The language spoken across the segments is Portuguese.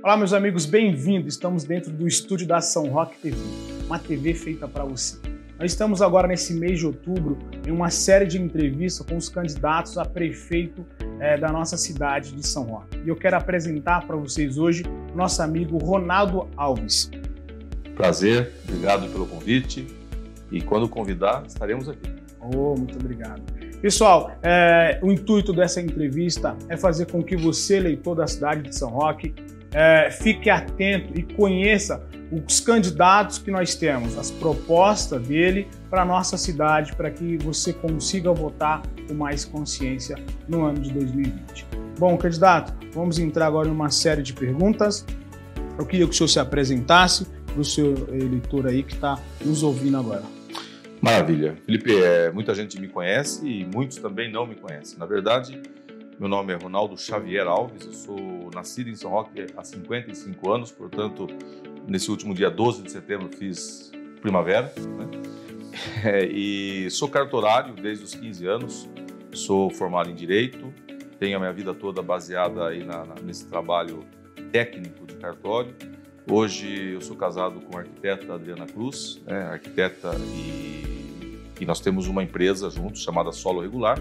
Olá, meus amigos, bem-vindos. Estamos dentro do estúdio da São Roque TV, uma TV feita para você. Nós estamos agora nesse mês de outubro em uma série de entrevistas com os candidatos a prefeito da nossa cidade de São Roque. E eu quero apresentar para vocês hoje o nosso amigo Ronaldo Alves. Prazer, obrigado pelo convite e quando convidar estaremos aqui. Muito obrigado. Pessoal, o intuito dessa entrevista é fazer com que você, eleitor da cidade de São Roque, fique atento e conheça os candidatos que nós temos, as propostas dele para a nossa cidade, para que você consiga votar com mais consciência no ano de 2020. Bom, candidato, vamos entrar agora em uma série de perguntas. Eu queria que o senhor se apresentasse para o seu eleitor aí que está nos ouvindo agora. Maravilha. Felipe, muita gente me conhece e muitos também não me conhecem. Na verdade, meu nome é Ronaldo Xavier Alves, eu sou nascido em São Roque há 55 anos, portanto, nesse último dia 12 de setembro fiz primavera, né? E sou cartorário desde os 15 anos, sou formado em Direito, tenho a minha vida toda baseada aí nesse trabalho técnico de cartório. Hoje eu sou casado com a arquiteta Adriana Cruz, arquiteta e nós temos uma empresa juntos chamada Solo Regular,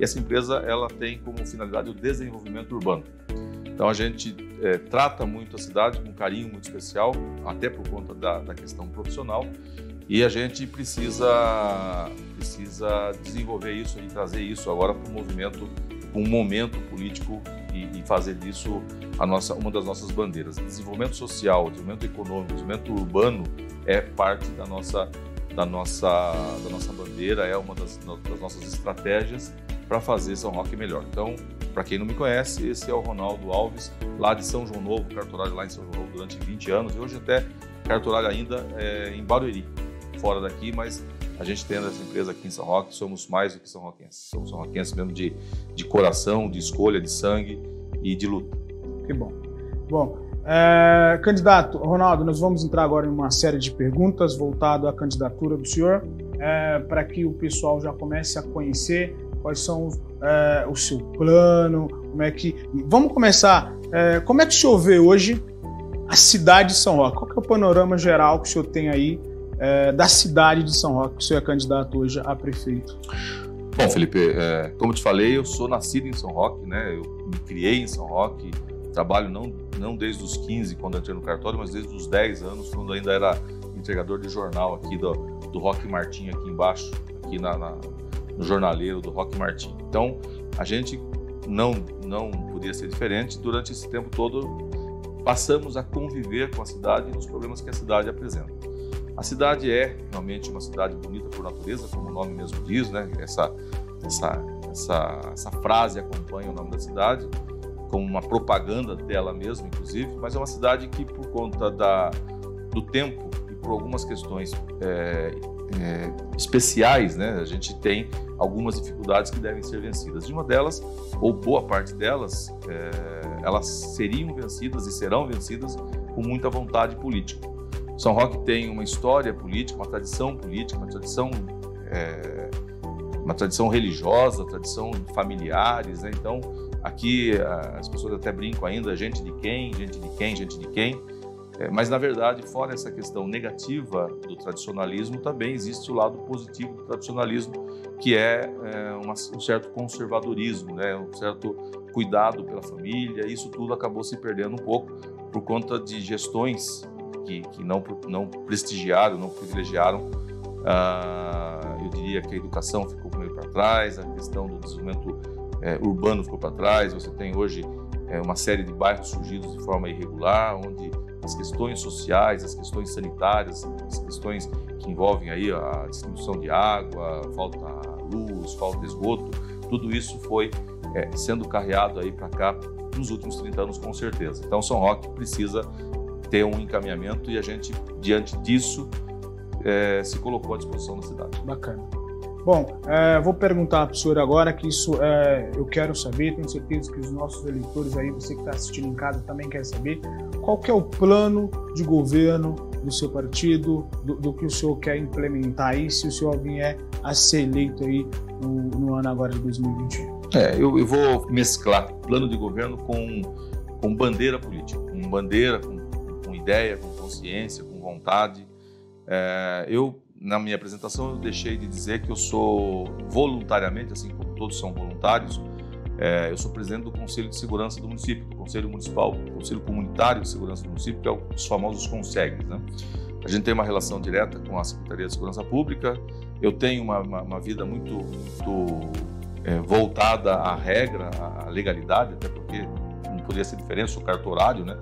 e essa empresa ela tem como finalidade o desenvolvimento urbano. Então a gente trata muito a cidade com um carinho muito especial, até por conta da questão profissional, e a gente precisa desenvolver isso e trazer isso agora para um momento político e fazer disso uma das nossas bandeiras. Desenvolvimento social, desenvolvimento econômico, desenvolvimento urbano é parte da nossa bandeira, é uma das nossas estratégias para fazer São Roque melhor. Então, para quem não me conhece, esse é o Ronaldo Alves, lá de São João Novo, cartorário lá em São João Novo durante 20 anos, e hoje até cartorário ainda em Barueri, fora daqui, mas a gente tem essa empresa aqui em São Roque, somos mais do que são roquenses. Somos são roquenses mesmo de coração, de escolha, de sangue e de luta. Que bom. Bom, candidato Ronaldo, nós vamos entrar agora em uma série de perguntas voltado à candidatura do senhor, para que o pessoal já comece a conhecer quais são o seu plano, Vamos começar, como é que o senhor vê hoje a cidade de São Roque? Qual que é o panorama geral que o senhor tem aí da cidade de São Roque, que o senhor é candidato hoje a prefeito? Bom, Felipe, como te falei, eu sou nascido em São Roque, né? Eu me criei em São Roque, trabalho não desde os 15, quando entrei no cartório, mas desde os 10 anos, quando ainda era entregador de jornal aqui do Roque Martim, aqui embaixo, aqui no jornaleiro do Roque Martim. Então, a gente não podia ser diferente. Durante esse tempo todo, passamos a conviver com a cidade e os problemas que a cidade apresenta. A cidade é realmente uma cidade bonita por natureza, como o nome mesmo diz, né? Essa frase acompanha o nome da cidade, como uma propaganda dela mesma, inclusive, mas é uma cidade que, por conta do tempo e por algumas questões especiais, né? A gente tem algumas dificuldades que devem ser vencidas. E uma delas, ou boa parte delas, elas seriam vencidas e serão vencidas com muita vontade política. São Roque tem uma história política, uma tradição política, uma tradição religiosa, tradição de familiares, né? Então, aqui as pessoas até brincam ainda, gente de quem, mas na verdade, fora essa questão negativa do tradicionalismo, também existe o lado positivo do tradicionalismo, que é um certo conservadorismo, né? Um certo cuidado pela família. Isso tudo acabou se perdendo um pouco por conta de gestões que não prestigiaram, não privilegiaram. Eu diria que a educação ficou meio para trás, a questão do desenvolvimento urbano ficou para trás. Você tem hoje uma série de bairros surgidos de forma irregular, onde as questões sociais, as questões sanitárias, as questões que envolvem aí a distribuição de água, falta luz, falta esgoto, tudo isso foi sendo carreado aí para cá nos últimos 30 anos, com certeza. Então, São Roque precisa ter um encaminhamento e a gente, diante disso, se colocou à disposição da cidade. Bacana. Bom, vou perguntar para o senhor agora, que isso eu quero saber, tenho certeza que os nossos eleitores aí, você que está assistindo em casa também quer saber, qual que é o plano de governo do seu partido, do que o senhor quer implementar aí, se o senhor vier a ser eleito aí no ano agora de 2021. Eu vou mesclar plano de governo com bandeira política, com bandeira, com ideia, com consciência, com vontade. Na minha apresentação, eu deixei de dizer que eu sou voluntariamente, assim como todos são voluntários, eu sou presidente do Conselho de Segurança do município, do Conselho Municipal, do Conselho Comunitário de Segurança do município, que é os famosos CONSEGs, né? A gente tem uma relação direta com a Secretaria de Segurança Pública. Eu tenho uma vida muito voltada à regra, à legalidade, até porque não poderia ser diferente, sou cartorário, né?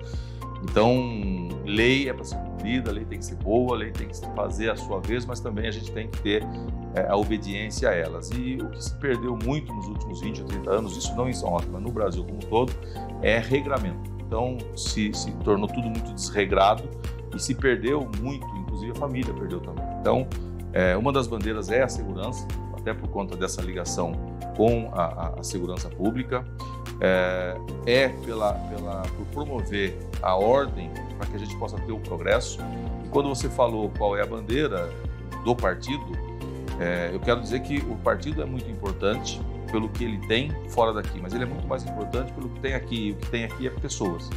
Então, lei é para ser cumprida, lei tem que ser boa, lei tem que fazer a sua vez, mas também a gente tem que ter a obediência a elas. E o que se perdeu muito nos últimos 20 ou 30 anos, isso não em São Roque, mas no Brasil como um todo, é regramento. Então, se tornou tudo muito desregrado e se perdeu muito, inclusive a família perdeu também. Então, uma das bandeiras é a segurança, até por conta dessa ligação com a segurança pública, por promover a ordem para que a gente possa ter o progresso. E quando você falou qual é a bandeira do partido, eu quero dizer que o partido é muito importante pelo que ele tem fora daqui, mas ele é muito mais importante pelo que tem aqui, e o que tem aqui é pessoas,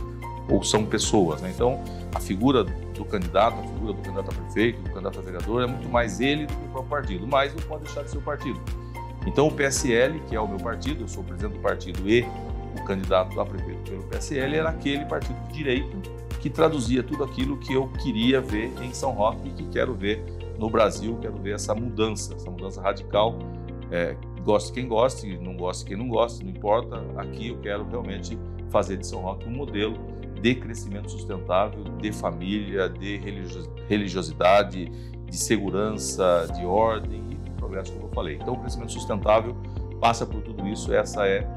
ou são pessoas, né? Então, a figura do candidato, a figura do candidato a prefeito, do candidato a vereador, é muito mais ele do que o próprio partido, mas não pode deixar de ser o partido. Então, o PSL, que é o meu partido, eu sou o presidente do partido e o candidato a prefeito pelo PSL, era aquele partido de direita que traduzia tudo aquilo que eu queria ver em São Roque e que quero ver no Brasil, quero ver essa mudança radical. Goste quem goste, não goste quem não goste, não importa. Aqui eu quero realmente fazer de São Roque um modelo de crescimento sustentável, de família, de religiosidade, de segurança, de ordem e de progresso, como eu falei. Então, o crescimento sustentável passa por tudo isso, essa é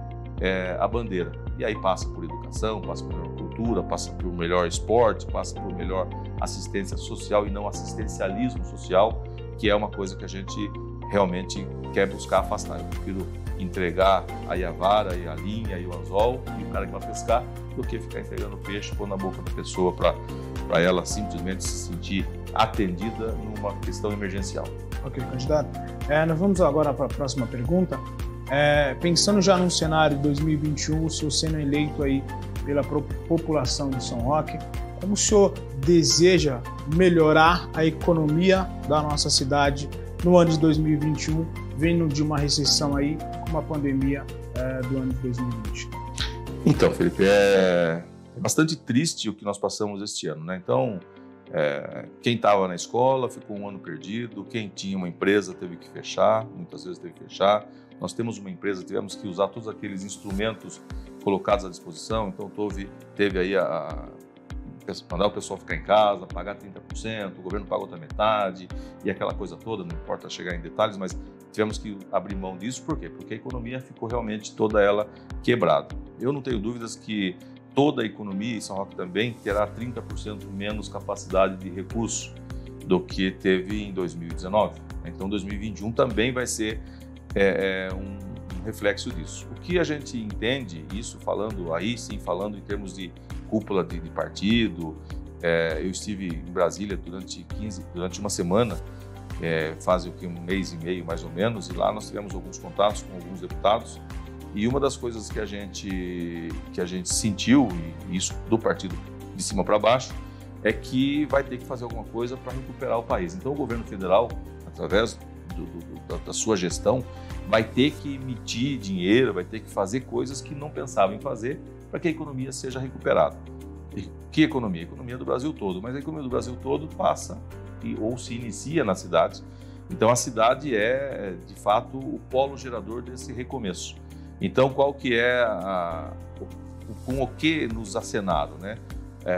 a bandeira. E aí passa por educação, passa por melhor cultura, passa por melhor esporte, passa por melhor assistência social e não assistencialismo social, que é uma coisa que a gente realmente quer buscar afastar. Eu prefiro entregar aí a vara, e a linha e o anzol e o cara que vai pescar, do que ficar entregando peixe, pôr na boca da pessoa para ela simplesmente se sentir atendida numa questão emergencial. Ok, candidato. Nós vamos agora para a próxima pergunta. Pensando já num cenário de 2021, o senhor sendo eleito aí pela população de São Roque, como o senhor deseja melhorar a economia da nossa cidade no ano de 2021, vindo de uma recessão aí, com a pandemia do ano de 2020? Então, Felipe, é bastante triste o que nós passamos este ano, né? Então, quem estava na escola ficou um ano perdido, quem tinha uma empresa teve que fechar, muitas vezes teve que fechar. Nós temos uma empresa, tivemos que usar todos aqueles instrumentos colocados à disposição, então teve aí mandar o pessoal ficar em casa, pagar 30%, o governo paga outra metade e aquela coisa toda, não importa chegar em detalhes, mas tivemos que abrir mão disso. Por quê? Porque a economia ficou realmente toda ela quebrada. Eu não tenho dúvidas que toda a economia, e São Roque também, terá 30% menos capacidade de recurso do que teve em 2019. Então, 2021 também vai ser um reflexo disso. O que a gente entende, isso falando em termos de cúpula de partido, eu estive em Brasília durante uma semana, faz um mês e meio mais ou menos, e lá nós tivemos alguns contatos com alguns deputados, e uma das coisas que a gente sentiu, e isso do partido de cima para baixo, é que vai ter que fazer alguma coisa para recuperar o país. Então o governo federal, através da sua gestão, vai ter que emitir dinheiro, vai ter que fazer coisas que não pensava em fazer para que a economia seja recuperada. E que economia? A economia do Brasil todo, mas a economia do Brasil todo passa ou se inicia nas cidades. Então a cidade é, de fato, o polo gerador desse recomeço. Então qual que é com o que nos acenaram, né?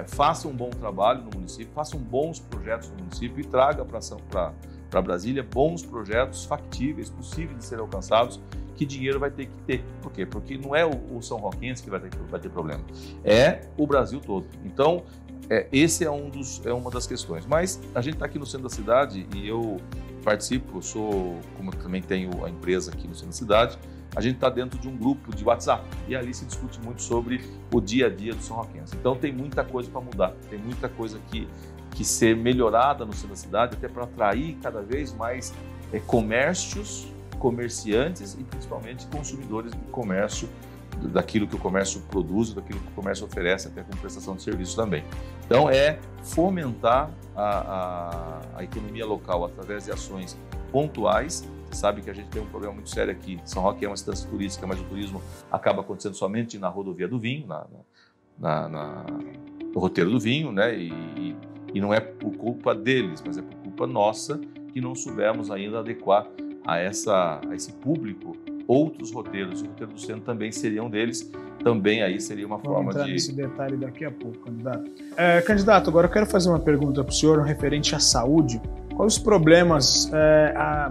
Faça um bom trabalho no município, façam bons projetos no município e traga para Brasília bons projetos factíveis, possíveis de serem alcançados, que dinheiro vai ter que ter. Por quê? Porque não é o São Roquense que vai ter problema, é o Brasil todo. Então, esse é uma das questões. Mas a gente está aqui no centro da cidade e eu participo, como eu também tenho a empresa aqui no centro da cidade, a gente está dentro de um grupo de WhatsApp e ali se discute muito sobre o dia a dia do São Roquense. Então tem muita coisa para mudar, tem muita coisa que ser melhorada no centro da cidade, até para atrair cada vez mais comércios, comerciantes e principalmente consumidores de comércio daquilo que o comércio produz, daquilo que o comércio oferece, até com prestação de serviço também. Então, é fomentar a economia local através de ações pontuais. Você sabe que a gente tem um problema muito sério aqui. São Roque é uma cidade turística, mas o turismo acaba acontecendo somente na rodovia do vinho, no roteiro do vinho, né? E não é por culpa deles, mas é por culpa nossa que não soubemos ainda adequar a esse público outros roteiros. O roteiro do centro também seria um deles. Também aí seria uma forma entrar de... nesse detalhe daqui a pouco, candidato. Candidato, agora eu quero fazer uma pergunta para o senhor referente à saúde. Quais os problemas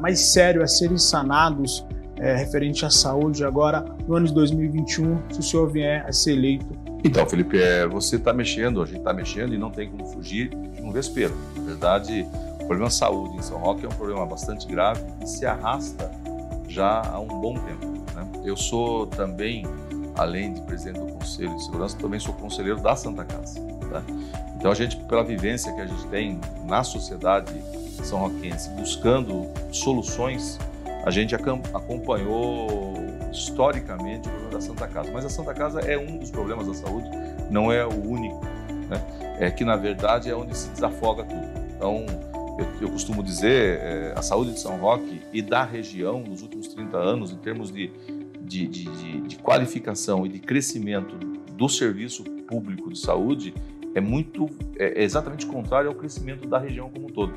mais sérios a serem sanados referente à saúde agora no ano de 2021, se o senhor vier a ser eleito? Então, Felipe, você está mexendo, a gente está mexendo e não tem como fugir de um vespeiro. Na verdade, o problema de saúde em São Roque é um problema bastante grave e se arrasta já há um bom tempo, né? Eu sou também, além de presidente do Conselho de Segurança, também sou conselheiro da Santa Casa, tá? Então, a gente, pela vivência que a gente tem na sociedade são-roquense, buscando soluções, a gente acompanhou historicamente o problema da Santa Casa. Mas a Santa Casa é um dos problemas da saúde, não é o único, né? É que, na verdade, é onde se desafoga tudo. Então, eu costumo dizer, a saúde de São Roque e da região, nos últimos 30 anos, em termos de qualificação e de crescimento do serviço público de saúde, é exatamente contrário ao crescimento da região como um todo.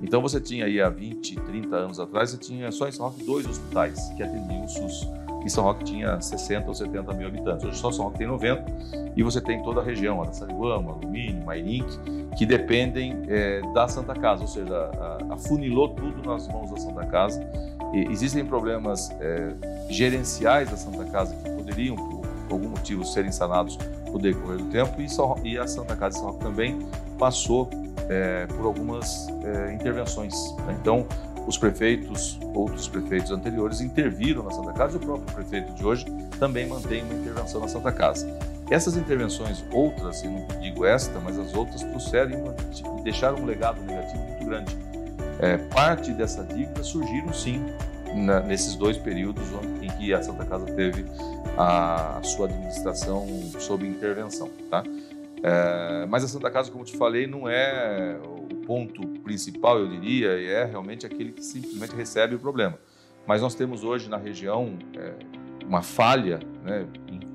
Então, você tinha aí há 20, 30 anos atrás, você tinha só em São Roque 2 hospitais que atendiam o SUS. Em São Roque tinha 60 ou 70 mil habitantes. Hoje só São Roque tem 90 e você tem toda a região, Araçariguama, Alumínio, Mairink, que dependem da Santa Casa, ou seja, afunilou tudo nas mãos da Santa Casa. E existem problemas gerenciais da Santa Casa que poderiam, por algum motivo, serem sanados no decorrer do tempo e a Santa Casa de São Roque também passou por algumas intervenções, né? Então, outros prefeitos anteriores interviram na Santa Casa e o próprio prefeito de hoje também mantém uma intervenção na Santa Casa. Essas intervenções, outras, e não digo esta, mas as outras trouxeram e deixaram um legado negativo muito grande. Parte dessa dívida surgiram, sim, nesses 2 períodos em que a Santa Casa teve a sua administração sob intervenção, tá? Mas a Santa Casa, como eu te falei, não é o ponto principal, eu diria, e é realmente aquele que simplesmente recebe o problema. Mas nós temos hoje na região uma falha, né?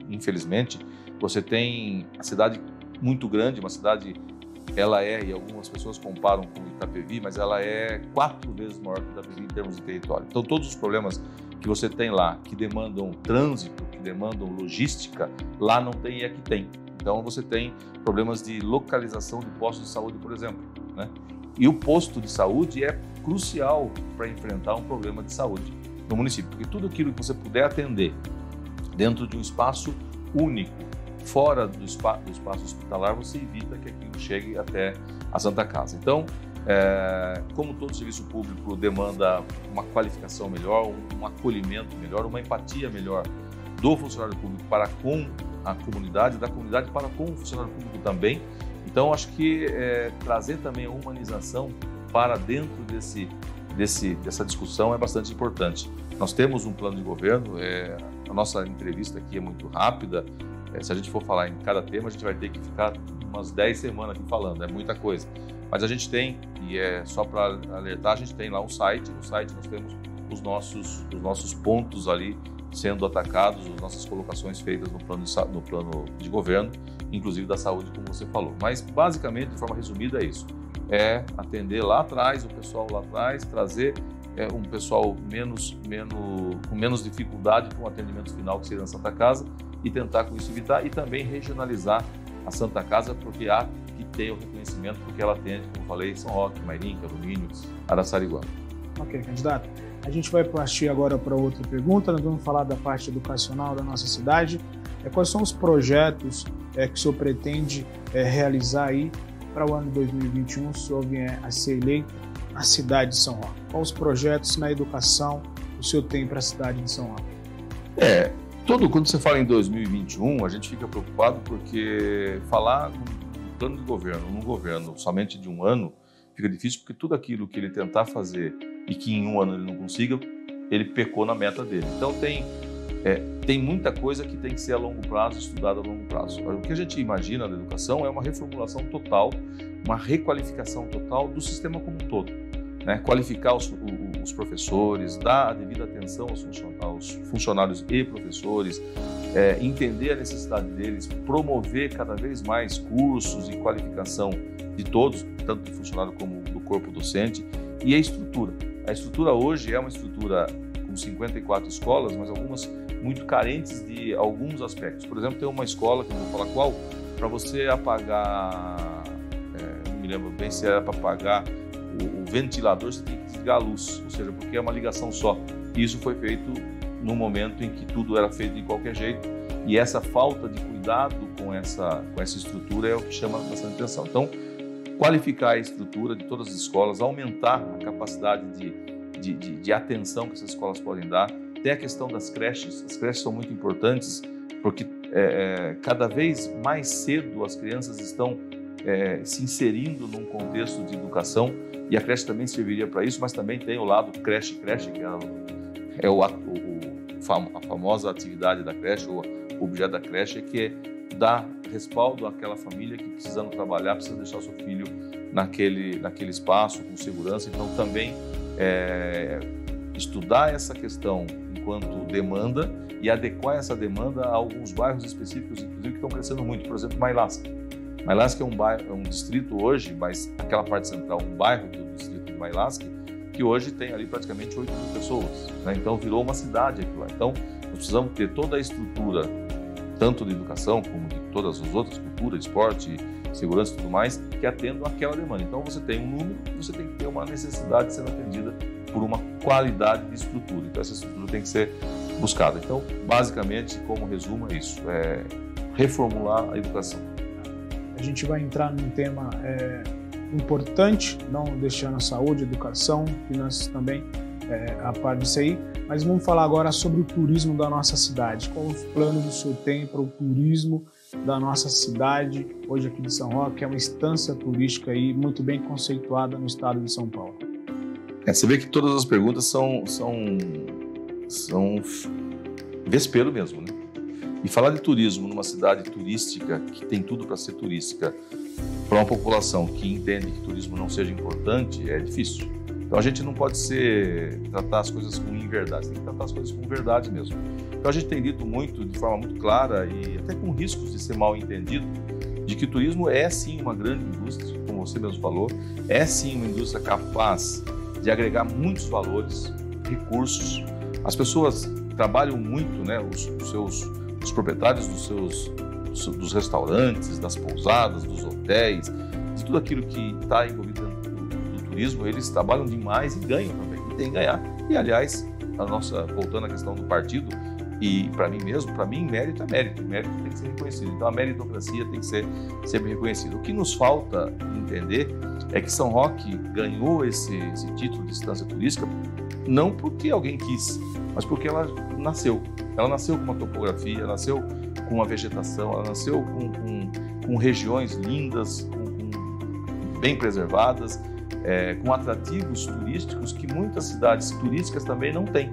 Infelizmente, você tem a cidade muito grande, uma cidade, e algumas pessoas comparam com Itapevi, mas ela é 4 vezes maior que Itapevi em termos de território. Então, todos os problemas que você tem lá, que demandam trânsito, que demandam logística, lá não tem e aqui tem. Então, você tem problemas de localização de postos de saúde, por exemplo, né? E o posto de saúde é crucial para enfrentar um problema de saúde no município, porque tudo aquilo que você puder atender dentro de um espaço único, fora do espaço hospitalar, você evita que aquilo chegue até a Santa Casa. Então, como todo serviço público demanda uma qualificação melhor, um acolhimento melhor, uma empatia melhor do funcionário público para com a comunidade, da comunidade para com o funcionário público também. Então, acho que trazer também a humanização para dentro dessa discussão é bastante importante. Nós temos um plano de governo, a nossa entrevista aqui é muito rápida, se a gente for falar em cada tema, a gente vai ter que ficar umas 10 semanas aqui falando, é muita coisa. Mas a gente tem, e só para alertar, a gente tem lá um site, no site nós temos os nossos pontos ali sendo atacados, as nossas colocações feitas no plano de governo, inclusive da saúde, como você falou. Mas, basicamente, de forma resumida, é isso. É atender lá atrás, o pessoal lá atrás, trazer um pessoal com menos dificuldade com o atendimento final que seria na Santa Casa e tentar com isso evitar e também regionalizar a Santa Casa, porque há que ter o reconhecimento, porque ela atende, como eu falei, São Roque, Mairink, Alumínio, Araçariguama. Ok, candidato. A gente vai partir agora para outra pergunta, nós vamos falar da parte educacional da nossa cidade. Quais são os projetos que o senhor pretende realizar aí para o ano de 2021, se o senhor vier a ser eleito na cidade de São Roque? Quais os projetos na educação o senhor tem para a cidade de São Roque? Quando você fala em 2021, a gente fica preocupado porque falar num plano de governo, num governo somente de um ano, fica difícil porque tudo aquilo que ele tentar fazer e que em um ano ele não consiga, ele pecou na meta dele. Então tem tem muita coisa que tem que ser a longo prazo, estudada a longo prazo. O que a gente imagina da educação é uma reformulação total, uma requalificação total do sistema como um todo, né? Qualificar os professores, dar a devida atenção aos funcionários e professores, entender a necessidade deles, promover cada vez mais cursos e qualificação de todos, tanto do funcionário como do corpo docente, e a estrutura. A estrutura hoje é uma estrutura com 54 escolas, mas algumas muito carentes de alguns aspectos. Por exemplo, tem uma escola, que eu vou falar qual, para você apagar, não me lembro bem se era para apagar o ventilador, você tem que desligar a luz, ou seja, porque é uma ligação só. Isso foi feito no momento em que tudo era feito de qualquer jeito, e essa falta de cuidado com essa estrutura é o que chama bastante atenção. Então, qualificar a estrutura de todas as escolas, aumentar a capacidade de atenção que essas escolas podem dar. Tem a questão das creches. As creches são muito importantes porque cada vez mais cedo as crianças estão se inserindo num contexto de educação, e a creche também serviria para isso, mas também tem o lado creche, que é a famosa atividade da creche, ou o objeto da creche, que é dar respaldo àquela família que, precisando trabalhar, precisa deixar o seu filho naquele espaço, com segurança. Então, também estudar essa questão enquanto demanda e adequar essa demanda a alguns bairros específicos, inclusive, que estão crescendo muito. Por exemplo, Mailasca. Mailasca é um distrito hoje, mas aquela parte central, um bairro do distrito de Mailasca, que hoje tem ali praticamente 8 mil pessoas, né? Então, virou uma cidade aqui lá. Então, nós precisamos ter toda a estrutura, tanto de educação como de todas as outras, cultura, esporte, segurança e tudo mais, que atendam àquela demanda. Então, você tem um número, você tem que ter uma necessidade sendo atendida por uma qualidade de estrutura. Então, essa estrutura tem que ser buscada. Então, basicamente, como resumo, é isso: reformular a educação. A gente vai entrar num tema importante, não deixando a saúde, a educação, finanças também, a par disso aí, mas vamos falar agora sobre o turismo da nossa cidade. Qual o plano do senhor tem para o turismo da nossa cidade, hoje aqui de São Roque, que é uma instância turística aí muito bem conceituada no estado de São Paulo? Você vê que todas as perguntas são vespeiro mesmo, né? E falar de turismo numa cidade turística, que tem tudo para ser turística, para uma população que entende que turismo não seja importante, é difícil. Então a gente não pode tratar as coisas com inverdade, tem que tratar as coisas com verdade mesmo. Então a gente tem dito muito, de forma muito clara e até com riscos de ser mal entendido, de que o turismo é sim uma grande indústria, como você mesmo falou, é sim uma indústria capaz de agregar muitos valores, recursos. As pessoas trabalham muito, né? Os proprietários dos restaurantes, das pousadas, dos hotéis, de tudo aquilo que está envolvido dentro do turismo, eles trabalham demais e ganham também, e tem que ganhar. E, aliás, voltando à questão do partido, e para mim mesmo, para mim, mérito é mérito, mérito tem que ser reconhecido. Então, a meritocracia tem que ser sempre reconhecida. O que nos falta entender é que São Roque ganhou esse título de instância turística não porque alguém quis, mas porque ela nasceu. Ela nasceu com uma topografia, ela nasceu com uma vegetação, ela nasceu com regiões lindas, bem preservadas, com atrativos turísticos que muitas cidades turísticas também não têm.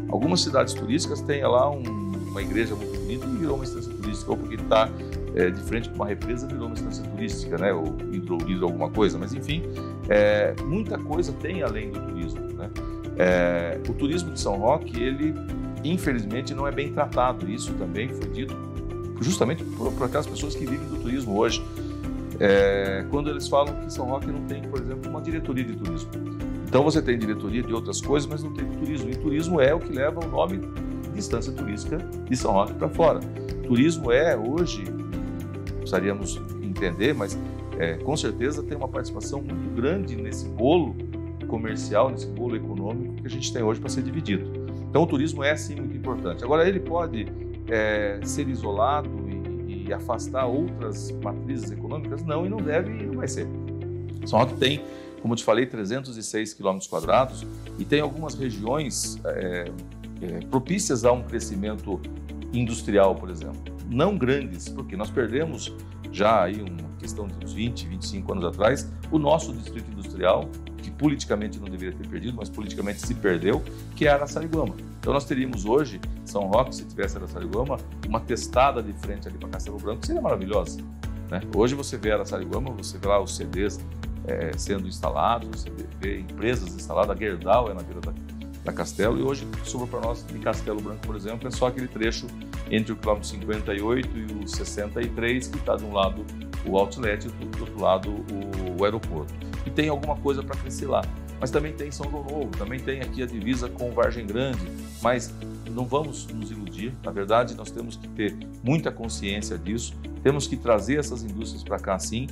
Algumas cidades turísticas têm lá uma igreja muito bonita e virou uma instância turística, ou porque está de frente para uma represa virou uma instância turística, né? Ou hidro alguma coisa, mas enfim, muita coisa tem além do turismo, né? O turismo de São Roque, ele infelizmente não é bem tratado. Isso também foi dito justamente por aquelas pessoas que vivem do turismo hoje. Quando eles falam que São Roque não tem, por exemplo, uma diretoria de turismo. Então você tem diretoria de outras coisas, mas não tem de turismo. E turismo é o que leva o nome de instância turística de São Roque para fora. Turismo hoje, precisaríamos entender, mas com certeza tem uma participação muito grande nesse bolo comercial, nesse bolo econômico que a gente tem hoje para ser dividido. Então o turismo é sim muito importante. Agora ele pode ser isolado e afastar outras matrizes econômicas? Não, e não deve e não vai ser. São Roque tem, como eu te falei, 306 km² e tem algumas regiões propícias a um crescimento industrial, por exemplo. Não grandes, porque nós perdemos já aí uma questão de uns 20, 25 anos atrás, o nosso distrito industrial, que politicamente não deveria ter perdido, mas politicamente se perdeu, que é Araçariguama. Então nós teríamos hoje, São Roque, se tivesse Araçariguama, uma testada de frente ali para Castelo Branco, seria maravilhosa, né? Hoje você vê Araçariguama, você vê lá os CDs sendo instalados, você vê empresas instaladas, a Gerdau é na beira da Castelo, e hoje sobrou para nós de Castelo Branco, por exemplo, é só aquele trecho entre o quilômetro 58 e o 63, que está de um lado o outlet e do outro lado o aeroporto. E tem alguma coisa para crescer lá. Mas também tem São João Novo, também tem aqui a divisa com Vargem Grande, mas não vamos nos iludir. Na verdade, nós temos que ter muita consciência disso, temos que trazer essas indústrias para cá sim,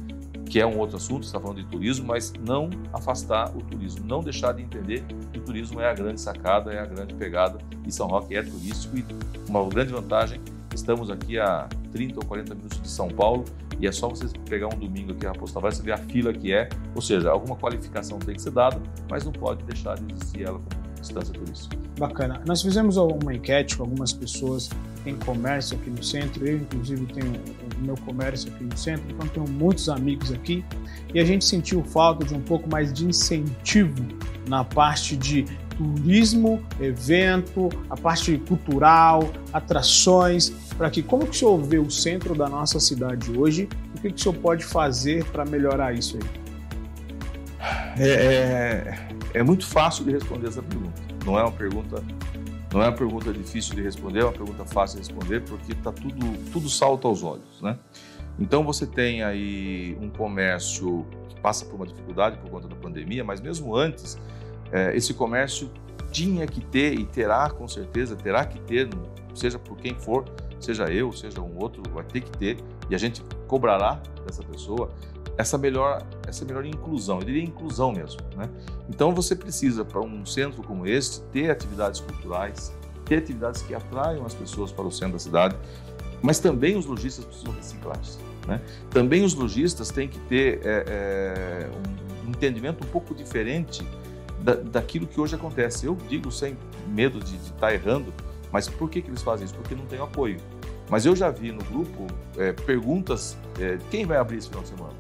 que é um outro assunto, você está falando de turismo, mas não afastar o turismo, não deixar de entender que o turismo é a grande sacada, é a grande pegada, e São Roque é turístico, e uma grande vantagem, estamos aqui a 30 ou 40 minutos de São Paulo, e é só você pegar um domingo aqui a Raposo Tavares, você vê a fila que é, ou seja, alguma qualificação tem que ser dada, mas não pode deixar de existir ela como distância turística. Bacana. Nós fizemos uma enquete com algumas pessoas que têm comércio aqui no centro, eu inclusive tenho o meu comércio aqui no centro, então tenho muitos amigos aqui, e a gente sentiu falta de um pouco mais de incentivo na parte de turismo, evento, a parte cultural, atrações, para que, como que o senhor vê o centro da nossa cidade hoje, o que o senhor pode fazer para melhorar isso aí? É muito fácil de responder essa pergunta. Não é uma pergunta difícil de responder, é uma pergunta fácil de responder, porque tá tudo salta aos olhos, né? Então você tem aí um comércio que passa por uma dificuldade por conta da pandemia, mas mesmo antes, esse comércio tinha que ter e terá, com certeza, terá que ter, seja por quem for, seja eu, seja um outro, vai ter que ter, e a gente cobrará dessa pessoa essa melhor inclusão, eu diria inclusão mesmo, né? Então você precisa, para um centro como este, ter atividades culturais, ter atividades que atraiam as pessoas para o centro da cidade, mas também os lojistas precisam reciclar-se, né? Também os lojistas têm que ter um entendimento um pouco diferente daquilo que hoje acontece. Eu digo sem medo de estar errando, mas por que eles fazem isso? Porque não tem apoio. Mas eu já vi no grupo perguntas, quem vai abrir esse final de semana?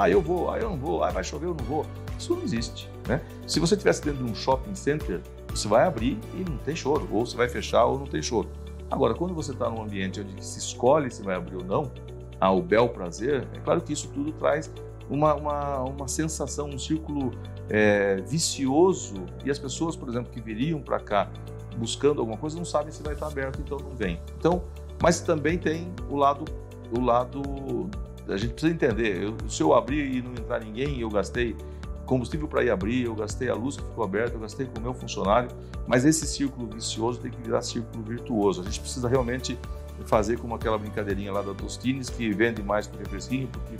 Eu vou, eu não vou, vai chover, eu não vou. Isso não existe, né? Se você estivesse dentro de um shopping center, você vai abrir e não tem choro, ou você vai fechar ou não tem choro. Agora, quando você está num ambiente onde se escolhe se vai abrir ou não, o bel prazer, é claro que isso tudo traz uma sensação, um círculo vicioso, e as pessoas, por exemplo, que viriam para cá buscando alguma coisa, não sabem se vai estar aberto, então não vem. Então, mas também tem o lado a gente precisa entender, se eu abrir e não entrar ninguém, eu gastei combustível para ir abrir, eu gastei a luz que ficou aberta, eu gastei com o meu funcionário, mas esse círculo vicioso tem que virar círculo virtuoso. A gente precisa realmente fazer como aquela brincadeirinha lá da Tostines, que vende mais porque é fresquinho, porque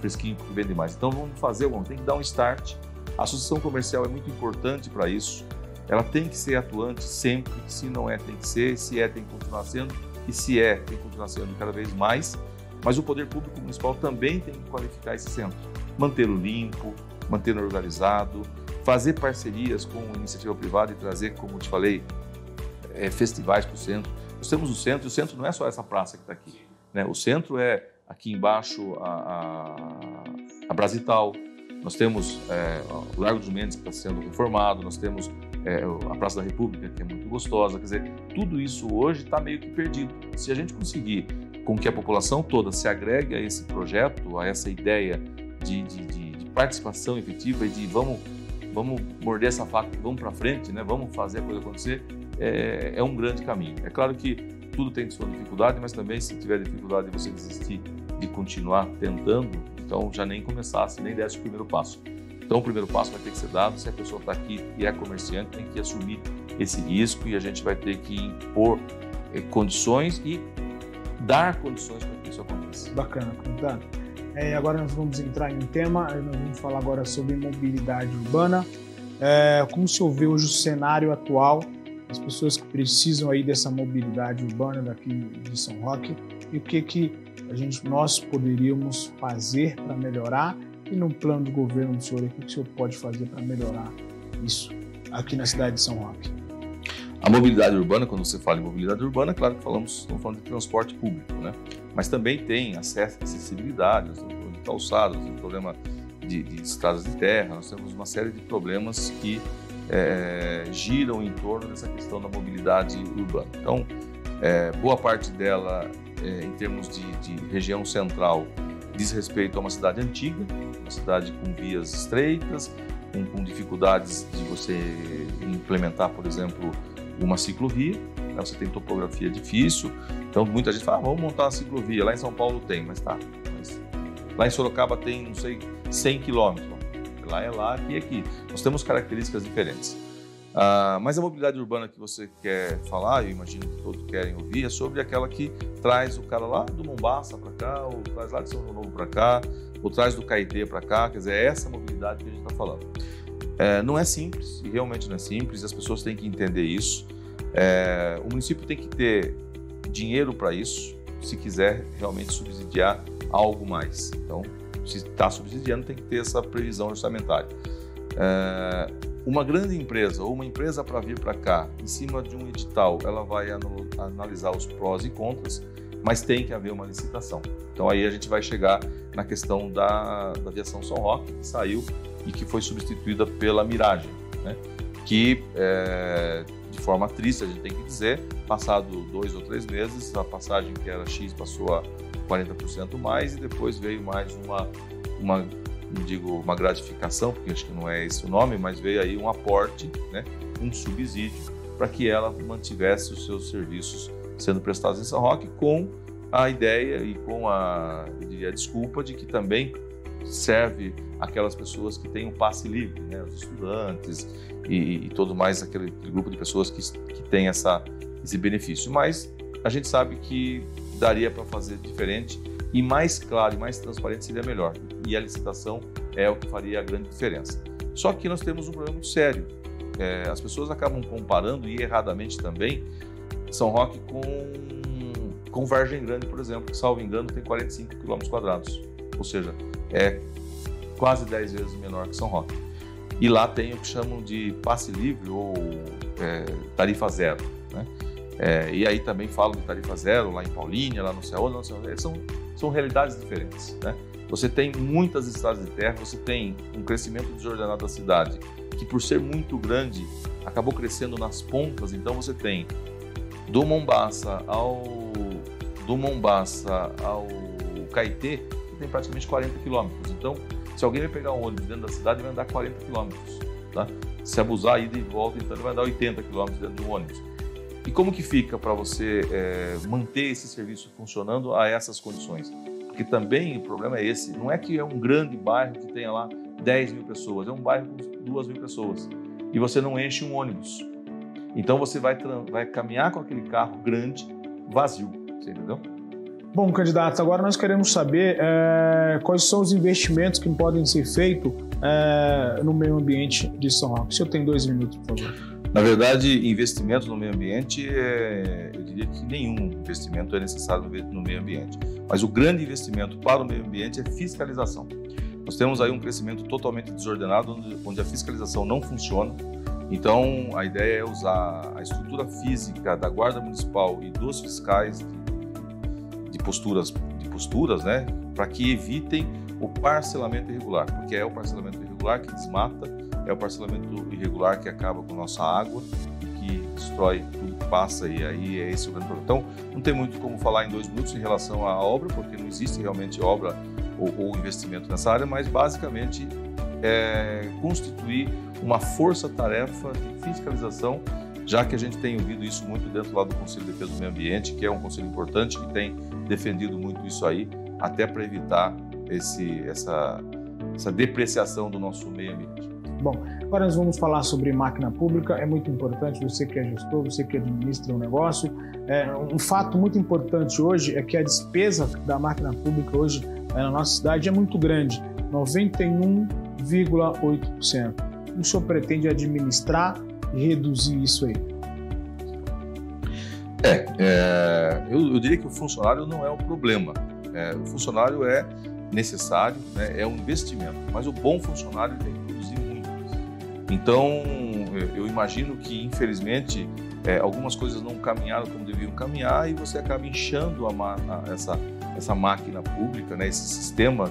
fresquinho porque vende mais. Então vamos fazer, tem que dar um start. A associação comercial é muito importante para isso, ela tem que ser atuante sempre, se não tem que ser, se tem que continuar sendo, e se tem que continuar sendo cada vez mais. Mas o poder público municipal também tem que qualificar esse centro, mantê-lo limpo, mantê-lo organizado, fazer parcerias com a iniciativa privada e trazer, como eu te falei, festivais para o centro. Nós temos o centro, e o centro não é só essa praça que está aqui, né? O centro é aqui embaixo a Brasital, nós temos o Largo dos Mendes, que está sendo reformado, nós temos a Praça da República, que é muito gostosa. Quer dizer, tudo isso hoje está meio que perdido. Se a gente conseguir com que a população toda se agregue a esse projeto, a essa ideia de participação efetiva e de vamos morder essa faca e vamos para frente, né? Vamos fazer a coisa acontecer, é um grande caminho. É claro que tudo tem sua dificuldade, mas também se tiver dificuldade de você desistir de continuar tentando, então já nem começasse, nem desse o primeiro passo. Então o primeiro passo vai ter que ser dado, se a pessoa está aqui e é comerciante, tem que assumir esse risco e a gente vai ter que impor condições e dar condições para que isso aconteça. Bacana, Cantano. Agora nós vamos entrar em um tema, nós vamos falar agora sobre mobilidade urbana. Como o senhor vê hoje o cenário atual, as pessoas que precisam aí dessa mobilidade urbana daqui de São Roque, e o que nós poderíamos fazer para melhorar, e no plano do governo do senhor, o que o senhor pode fazer para melhorar isso aqui na cidade de São Roque? A mobilidade urbana, quando você fala em mobilidade urbana, claro que estamos falando de transporte público, né? Mas também tem acessibilidade, nós temos problema de calçadas, nós temos problema de estradas de terra, nós temos uma série de problemas que giram em torno dessa questão da mobilidade urbana. Então, boa parte dela, em termos de região central, diz respeito a uma cidade antiga, uma cidade com vias estreitas, com dificuldades de você implementar, por exemplo, uma ciclovia. Você tem topografia difícil, então muita gente fala, vamos montar uma ciclovia. Lá em São Paulo tem, mas lá em Sorocaba tem, não sei, 100 quilômetros. Lá é lá, aqui é aqui. Nós temos características diferentes. Mas a mobilidade urbana que você quer falar, eu imagino que todos querem ouvir, é sobre aquela que traz o cara lá do Mombaça para cá, ou traz lá de São João Novo para cá, ou traz do Caetê para cá. Quer dizer, é essa mobilidade que a gente está falando. Não é simples, e realmente não é simples, e as pessoas têm que entender isso. O município tem que ter dinheiro para isso, se quiser realmente subsidiar algo mais. Então, se está subsidiando, tem que ter essa previsão orçamentária. Uma grande empresa ou uma empresa para vir para cá, em cima de um edital, ela vai analisar os prós e contras, mas tem que haver uma licitação. Então aí a gente vai chegar na questão da aviação São Roque, que saiu e que foi substituída pela Miragem, né? Que, de forma triste, a gente tem que dizer, passado 2 ou 3 meses, a passagem que era X passou a 40% mais e depois veio mais uma gratificação, porque acho que não é esse o nome, mas veio aí um aporte, né, um subsídio para que ela mantivesse os seus serviços sendo prestados em São Roque, com a ideia e com a desculpa de que também serve aquelas pessoas que têm um passe livre, né, os estudantes e todo mais aquele grupo de pessoas que tem esse benefício. Mas a gente sabe que daria para fazer diferente e mais claro e mais transparente seria melhor. E a licitação é o que faria a grande diferença. Só que nós temos um problema muito sério. As pessoas acabam comparando, e erradamente também, São Roque com Vargem Grande, por exemplo, que, salvo engano, tem 45 km². Ou seja, é quase 10 vezes menor que São Roque. E lá tem o que chamam de passe livre ou tarifa zero, né? E aí também falam de tarifa zero lá em Paulínia, lá no Céu, são realidades diferentes, né? Você tem muitas estradas de terra, você tem um crescimento desordenado da cidade, que por ser muito grande, acabou crescendo nas pontas. Então você tem do Mombaça ao Caetê, você tem praticamente 40 quilômetros. Então, se alguém vai pegar um ônibus dentro da cidade, vai andar 40 quilômetros, tá? Se abusar, ida e volta, então ele vai andar 80 quilômetros dentro do ônibus. E como que fica para você manter esse serviço funcionando a essas condições? Porque também o problema é esse, não é que é um grande bairro que tenha lá 10 mil pessoas, é um bairro com 2 mil pessoas e você não enche um ônibus. Então você vai caminhar com aquele carro grande vazio, você entendeu? Bom, candidatos, agora nós queremos saber quais são os investimentos que podem ser feitos no meio ambiente de São Roque. O senhor tem 2 minutos, por favor. Na verdade, investimento no meio ambiente, eu diria que nenhum investimento é necessário no meio ambiente. Mas o grande investimento para o meio ambiente é fiscalização. Nós temos aí um crescimento totalmente desordenado, onde a fiscalização não funciona. Então, a ideia é usar a estrutura física da Guarda Municipal e dos fiscais de posturas, né, para que evitem o parcelamento irregular, porque é o parcelamento irregular que desmata, é o parcelamento irregular que acaba com nossa água, que destrói tudo que passa, e aí é esse o grande problema. Então, não tem muito como falar em 2 minutos em relação à obra, porque não existe realmente obra ou investimento nessa área, mas basicamente constituir uma força-tarefa de fiscalização, já que a gente tem ouvido isso muito dentro lá do Conselho de Defesa do Meio Ambiente, que é um conselho importante, que tem defendido muito isso aí, até para evitar essa depreciação do nosso meio ambiente. Bom, agora nós vamos falar sobre máquina pública. É muito importante, você que é gestor, você que administra um negócio. Um fato muito importante hoje é que a despesa da máquina pública hoje na nossa cidade é muito grande, 91,8%. O senhor pretende administrar e reduzir isso aí? Eu diria que o funcionário não é o problema. O funcionário é necessário, né? É um investimento, mas o bom funcionário tem que produzir muito. Então, eu imagino que, infelizmente, algumas coisas não caminharam como deviam caminhar e você acaba inchando essa máquina pública, né? Esse sistema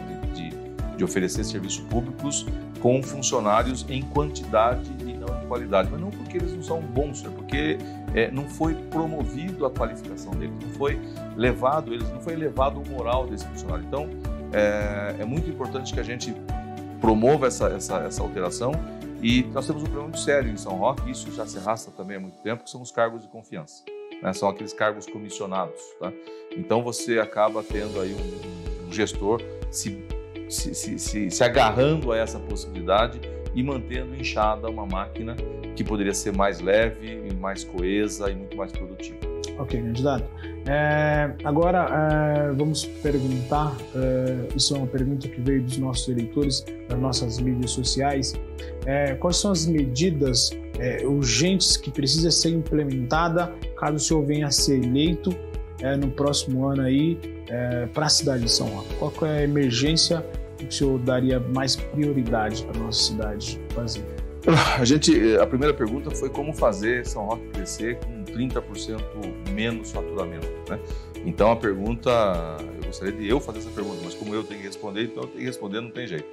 de oferecer serviços públicos com funcionários em quantidade e não de qualidade, mas não porque eles não são bons, é porque não foi promovido a qualificação deles, não foi elevado o moral desse funcionário. Então, é muito importante que a gente promova essa alteração, e nós temos um problema muito sério em São Roque, isso já se arrasta também há muito tempo, que são os cargos de confiança, né? São aqueles cargos comissionados, tá? Então você acaba tendo aí um gestor se agarrando a essa possibilidade e mantendo inchada uma máquina que poderia ser mais leve, mais coesa e muito mais produtiva. Ok, candidato. Agora vamos perguntar, isso é uma pergunta que veio dos nossos eleitores, das nossas mídias sociais, quais são as medidas urgentes que precisam ser implementadas caso o senhor venha a ser eleito no próximo ano aí para a cidade de São Roque? Qual é a emergência que o senhor daria mais prioridade para a nossa cidade fazer? A primeira pergunta foi como fazer São Roque crescer com 30% menos faturamento, né? Então a pergunta, eu gostaria de fazer essa pergunta, mas como eu tenho que responder, então eu tenho que responder, não tem jeito.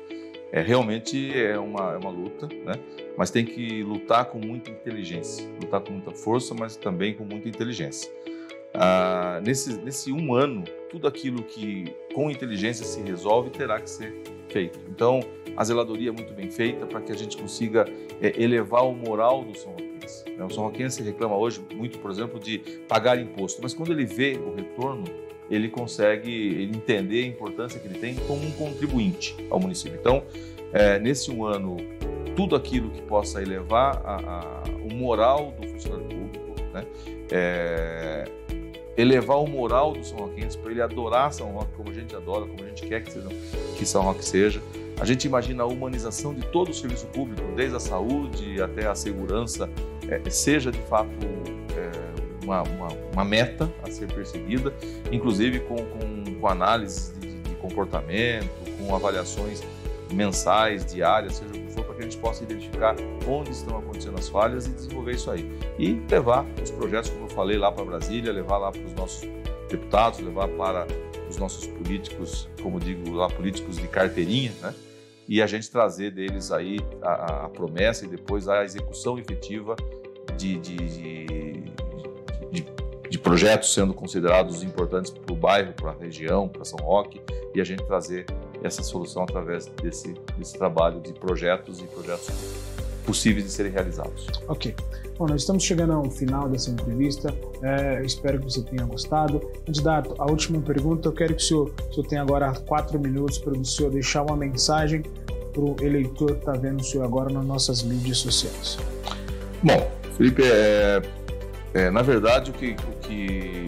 Realmente é uma luta, né? Mas tem que lutar com muita inteligência, lutar com muita força, mas também com muita inteligência. Nesse um ano, tudo aquilo que com inteligência se resolve terá que ser feito. Então, a zeladoria é muito bem feita para que a gente consiga elevar o moral do São Roquense. O São Roquense reclama hoje muito, por exemplo, de pagar imposto, mas quando ele vê o retorno, ele consegue entender a importância que ele tem como um contribuinte ao município. Então, nesse um ano, tudo aquilo que possa elevar o moral do funcionário público, né? Elevar o moral do São Roquense para ele adorar São Roque como a gente adora, como a gente quer que São Roque seja. A gente imagina a humanização de todo o serviço público, desde a saúde até a segurança, seja de fato uma meta a ser perseguida, inclusive com análise de comportamento, com avaliações mensais, diárias, seja o que for, para que a gente possa identificar onde estão acontecendo as falhas e desenvolver isso aí. E levar os projetos, como eu falei, lá para Brasília, levar lá para os nossos deputados, levar para os nossos políticos, como digo lá, políticos de carteirinha, né? E a gente trazer deles aí a promessa e depois a execução efetiva de projetos sendo considerados importantes para o bairro, para a região, para São Roque, e a gente trazer essa solução através desse trabalho de projetos possíveis de serem realizados. Ok. Bom, nós estamos chegando ao final dessa entrevista. Espero que você tenha gostado. Candidato, a última pergunta, eu quero que o senhor tenha agora 4 minutos para o senhor deixar uma mensagem para o eleitor que está vendo o senhor agora nas nossas mídias sociais. Bom, Felipe, na verdade, o que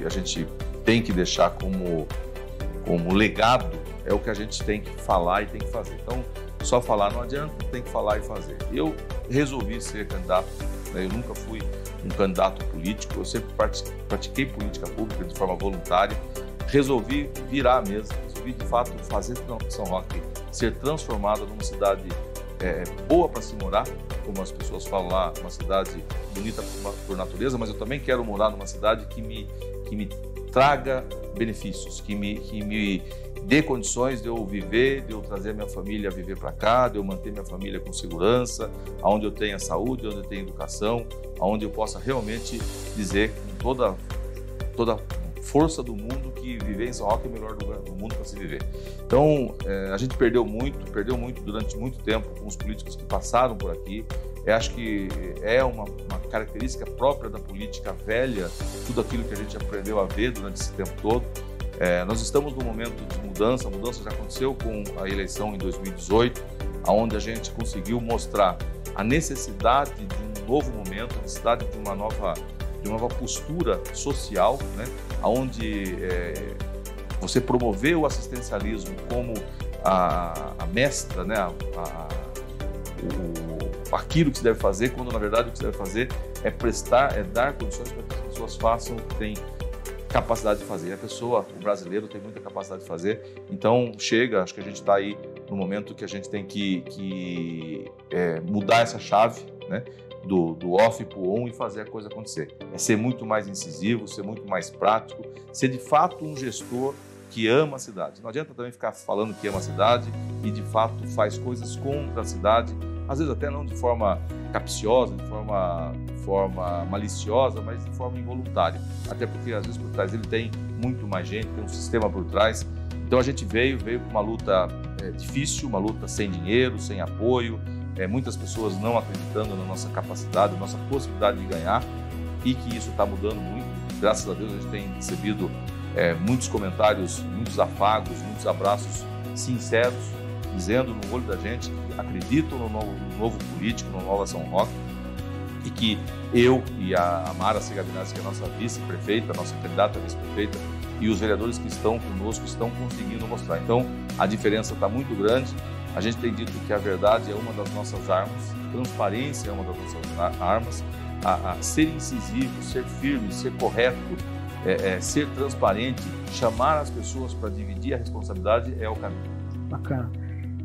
a gente tem que deixar como legado é o que a gente tem que falar e tem que fazer. Então, só falar não adianta, tem que falar e fazer. Eu resolvi ser candidato, né? Eu nunca fui um candidato político, eu sempre pratiquei política pública de forma voluntária, resolvi virar a mesa, resolvi de fato fazer São Roque ser transformada numa cidade boa para se morar, como as pessoas falam lá, uma cidade bonita por natureza, mas eu também quero morar numa cidade que me traga benefícios, que me dê condições de eu viver, de eu trazer a minha família a viver para cá, de eu manter minha família com segurança, onde eu tenha saúde, onde eu tenha educação, onde eu possa realmente dizer com toda força do mundo que viver em São Roque é o melhor lugar do mundo para se viver. Então, a gente perdeu muito durante muito tempo com os políticos que passaram por aqui. Eu acho que é uma característica própria da política velha, tudo aquilo que a gente aprendeu a ver durante esse tempo todo. Nós estamos num momento de mudança, a mudança já aconteceu com a eleição em 2018, onde a gente conseguiu mostrar a necessidade de um novo momento, a necessidade de uma nova postura social, né? Onde você promoveu o assistencialismo como a mestra, né? Aquilo que se deve fazer, quando na verdade o que se deve fazer é dar condições para que as pessoas façam o que têm capacidade de fazer. O brasileiro tem muita capacidade de fazer, então acho que a gente está aí no momento que a gente tem que mudar essa chave, né? Do off para o on e fazer a coisa acontecer. É ser muito mais incisivo, ser muito mais prático, ser de fato um gestor que ama a cidade. Não adianta também ficar falando que ama a cidade e de fato faz coisas contra a cidade. às vezes até não de forma capciosa, de forma maliciosa, mas de forma involuntária. Até porque às vezes por trás ele tem muito mais gente, tem um sistema por trás. Então a gente veio com uma luta difícil, uma luta sem dinheiro, sem apoio, muitas pessoas não acreditando na nossa capacidade, na nossa possibilidade de ganhar, e que isso está mudando muito. Graças a Deus a gente tem recebido muitos comentários, muitos afagos, muitos abraços sinceros, dizendo no olho da gente que acreditam no novo político, no Nova São Roque, e que eu e a Mara Segabinazzi, que é a nossa vice-prefeita, nossa candidata a vice-prefeita, e os vereadores que estão conosco estão conseguindo mostrar. Então, a diferença está muito grande. A gente tem dito que a verdade é uma das nossas armas, transparência é uma das nossas armas, a ser incisivo, ser firme, ser correto, ser transparente, chamar as pessoas para dividir a responsabilidade é o caminho. Bacana.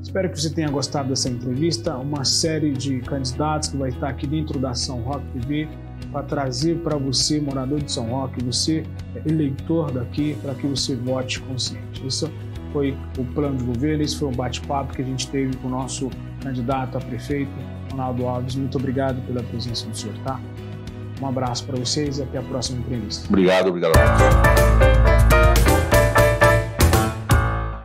Espero que você tenha gostado dessa entrevista, uma série de candidatos que vai estar aqui dentro da São Roque TV para trazer para você, morador de São Roque, você, eleitor daqui, para que você vote consciente. Isso foi o plano de governo, esse foi um bate-papo que a gente teve com o nosso candidato a prefeito, Ronaldo Alves. Muito obrigado pela presença do senhor, tá? Um abraço para vocês e até a próxima entrevista. Obrigado.